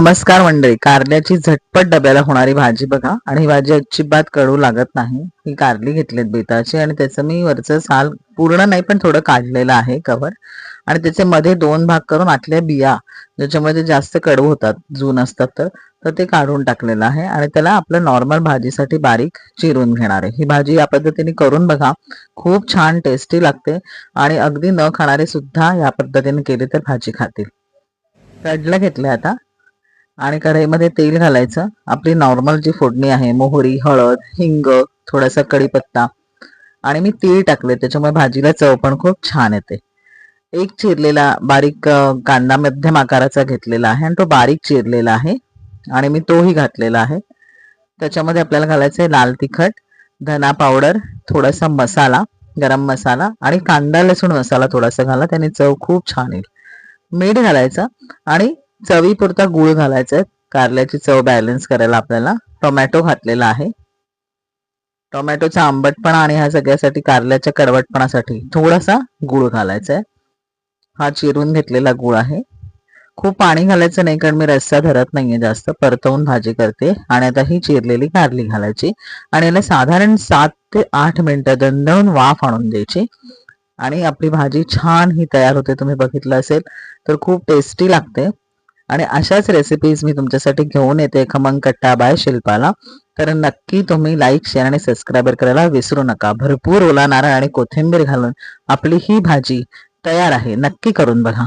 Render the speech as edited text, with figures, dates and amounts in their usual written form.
नमस्कार मंडळी, कारल्याची झटपट डब्याला होणारी भाजी बघा. आणि ही भाजी अजिबात कडू लागत नाही. ही कारली घेतलीत बेताची आणि त्याचं मी वरचं साल पूर्ण नाही पण थोडं काढलेलं आहे कव्हर. आणि त्याचे मध्ये दोन भाग करून आतल्या बिया ज्याच्यामुळे ते जास्त कडू होतात, जून असतात तर ते काढून टाकलेलं आहे. आणि त्याला आपलं नॉर्मल भाजीसाठी बारीक चिरून घेणार आहे. ही भाजी या पद्धतीने करून बघा, खूप छान टेस्टी लागते. आणि अगदी न खाणारे सुद्धा या पद्धतीने केली तर भाजी खातील. कढलं घेतलं आता आणि कढईमध्ये तेल घालायचं. आपली नॉर्मल जी फोडणी आहे, मोहरी, हळद, हिंग, थोडासा कढीपत्ता आणि मी तीळ टाकले, त्याच्यामुळे भाजीला चव पण खूप छान येते. एक चिरलेला बारीक कांदा मध्यम आकाराचा घेतलेला आहे आणि तो बारीक चिरलेला आहे आणि मी तोही घातलेला आहे. त्याच्यामध्ये आपल्याला घालायचं आहे लाल तिखट, धना पावडर, थोडासा मसाला, गरम मसाला आणि कांदा लसूण मसाला थोडासा घाला, त्याने चव खूप छान येईल. मीठ घालायचं आणि चवीपुरता गूळ घालायचा, कारल्याची चव बॅलन्स करायला. आपल्याला टोमॅटो घातलेला आहे. टोमॅटोचा आंबटपणा आणि ह्या सगळ्यासाठी, कारल्याच्या कडवटपणासाठी थोडासा गूळ घालायचा आहे. हा चिरून घेतलेला गूळ आहे. खूप पाणी घालायचं नाही, कारण मी रस्सा धरत नाहीये जास्त, परतवून भाजी करते. आणि आता ही चिरलेली कारली घालायची आणि याला साधारण 7 ते 8 मिनिटं दणदणून वाफ आणून द्यायची आणि आपली भाजी छान ही तयार होते. तुम्ही बघितलं असेल तर खूप टेस्टी लागते. आणि अशाच रेसिपीज मी तुमच्यासाठी घेऊन येते खमंग कट्टा बाय शिल्पाला. तर नक्की तुम्ही लाईक, शेअर आणि सबस्क्राईब करायला विसरू नका. भरपूर ओला नारळ आणि कोथिंबीर घालून आपली ही भाजी तयार आहे. नक्की करून बघा.